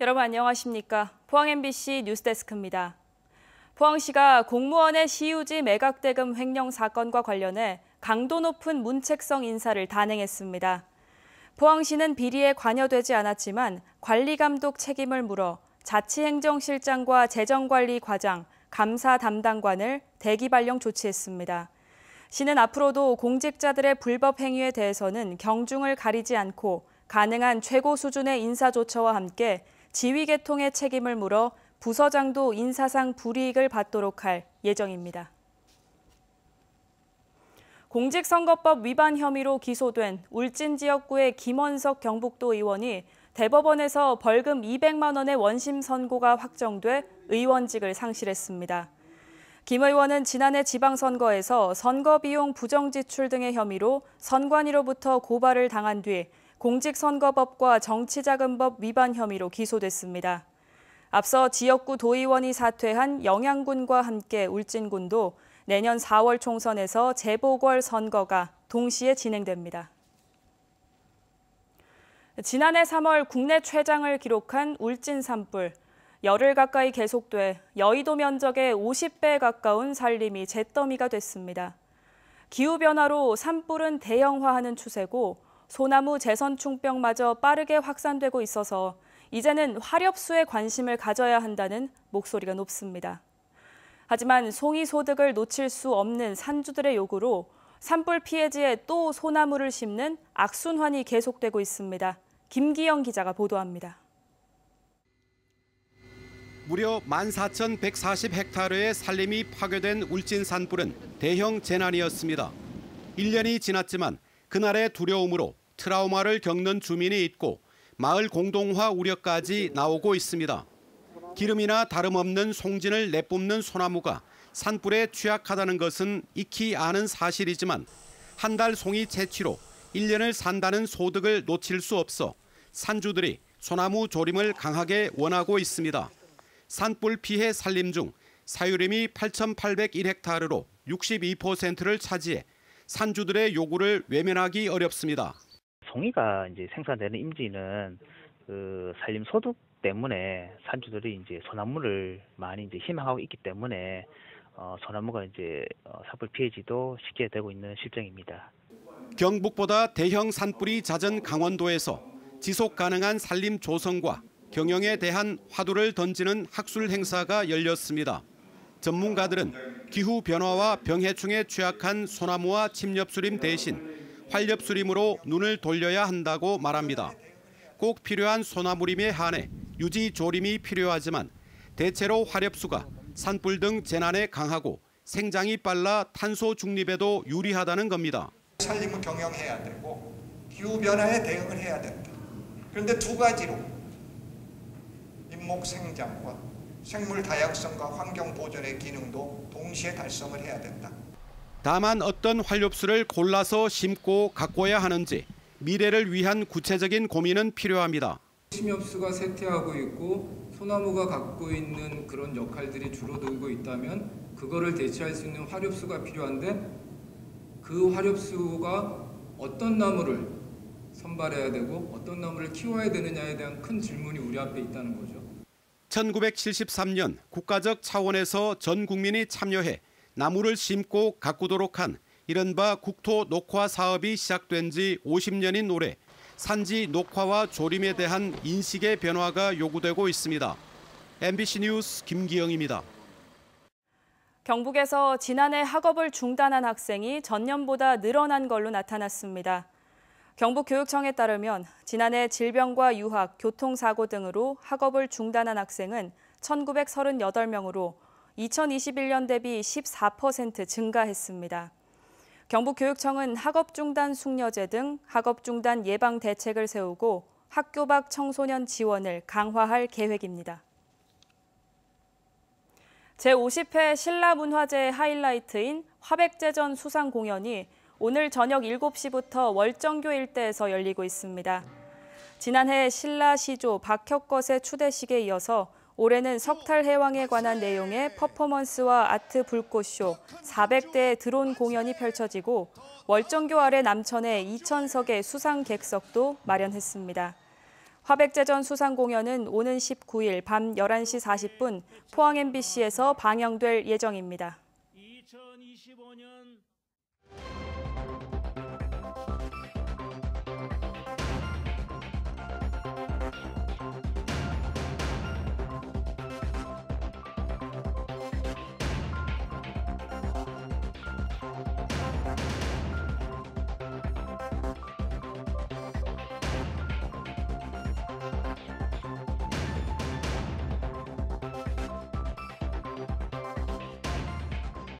여러분 안녕하십니까? 포항 MBC 뉴스데스크입니다. 포항시가 공무원의 시유지 매각대금 횡령 사건과 관련해 강도 높은 문책성 인사를 단행했습니다. 포항시는 비리에 관여되지 않았지만 관리감독 책임을 물어 자치행정실장과 재정관리과장, 감사 담당관을 대기 발령 조치했습니다. 시는 앞으로도 공직자들의 불법 행위에 대해서는 경중을 가리지 않고 가능한 최고 수준의 인사조처와 함께 지휘계통의 책임을 물어 부서장도 인사상 불이익을 받도록 할 예정입니다. 공직선거법 위반 혐의로 기소된 울진 지역구의 김원석 경북도 의원이 대법원에서 벌금 200만 원의 원심 선고가 확정돼 의원직을 상실했습니다. 김 의원은 지난해 지방선거에서 선거비용 부정지출 등의 혐의로 선관위로부터 고발을 당한 뒤 공직선거법과 정치자금법 위반 혐의로 기소됐습니다. 앞서 지역구 도의원이 사퇴한 영양군과 함께 울진군도 내년 4월 총선에서 재보궐 선거가 동시에 진행됩니다. 지난해 3월 국내 최장을 기록한 울진 산불. 열흘 가까이 계속돼 여의도 면적의 50배에 가까운 산림이 잿더미가 됐습니다. 기후변화로 산불은 대형화하는 추세고 소나무 재선충병마저 빠르게 확산되고 있어서 이제는 화렵수에 관심을 가져야 한다는 목소리가 높습니다. 하지만 송이 소득을 놓칠 수 없는 산주들의 요구로 산불 피해지에 또 소나무를 심는 악순환이 계속되고 있습니다. 김기영 기자가 보도합니다. 무려 14,140헥타르의 산림이 파괴된 울진 산불은 대형 재난이었습니다. 1년이 지났지만 그날의 두려움으로 트라우마를 겪는 주민이 있고 마을 공동화 우려까지 나오고 있습니다. 기름이나 다름없는 송진을 내뿜는 소나무가 산불에 취약하다는 것은 익히 아는 사실이지만 한 달 송이 채취로 1년을 산다는 소득을 놓칠 수 없어 산주들이 소나무 조림을 강하게 원하고 있습니다. 산불 피해 산림 중 사유림이 8,801헥타르로 62%를 차지해 산주들의 요구를 외면하기 어렵습니다. 송이가 이제 생산되는 임지는 그 산림 소득 때문에 산주들이 이제 소나무를 많이 이제 희망하고 있기 때문에 소나무가 이제 산불 피해지도 쉽게 되고 있는 실정입니다. 경북보다 대형 산불이 잦은 강원도에서 지속 가능한 산림 조성과 경영에 대한 화두를 던지는 학술 행사가 열렸습니다. 전문가들은 기후 변화와 병해충에 취약한 소나무와 침엽수림 대신 활엽수림으로 눈을 돌려야 한다고 말합니다. 꼭 필요한 소나무림에 한해 유지 조림이 필요하지만 대체로 활엽수가 산불 등 재난에 강하고 생장이 빨라 탄소 중립에도 유리하다는 겁니다. 산림을 경영해야 되고 기후 변화에 대응을 해야 된다. 그런데 두 가지로 잎목 생장과 생물 다양성과 환경 보존의 기능도 동시에 달성을 해야 된다. 다만 어떤 활엽수를 골라서 심고 가꿔야 하는지 미래를 위한 구체적인 고민은 필요합니다. 침엽수가 쇠퇴하고 있고 소나무가 갖고 있는 그런 역할들이 줄어들고 있다면 그거를 대체할 수 있는 활엽수가 필요한데 그 활엽수가 어떤 나무를 선발해야 되고 어떤 나무를 키워야 되느냐에 대한 큰 질문이 우리 앞에 있다는 거죠. 1973년 국가적 차원에서 전 국민이 참여해 나무를 심고 가꾸도록 한 이른바 국토 녹화 사업이 시작된 지 50년인 올해 산지 녹화와 조림에 대한 인식의 변화가 요구되고 있습니다. MBC 뉴스 김기영입니다. 경북에서 지난해 학업을 중단한 학생이 전년보다 늘어난 걸로 나타났습니다. 경북교육청에 따르면 지난해 질병과 유학, 교통사고 등으로 학업을 중단한 학생은 1,938명으로 2021년 대비 14% 증가했습니다. 경북교육청은 학업중단 숙려제 등 학업중단 예방 대책을 세우고 학교 밖 청소년 지원을 강화할 계획입니다. 제50회 신라문화제의 하이라이트인 화백제전 수상 공연이 오늘 저녁 7시부터 월정교 일대에서 열리고 있습니다. 지난해 신라 시조 박혁것의 추대식에 이어서 올해는 석탈해왕에 관한 내용의 퍼포먼스와 아트 불꽃쇼 400대의 드론 공연이 펼쳐지고 월정교 아래 남천에 2,000석의 수상 객석도 마련했습니다. 화백제전 수상 공연은 오는 19일 밤 11시 40분 포항 MBC에서 방영될 예정입니다. 2025년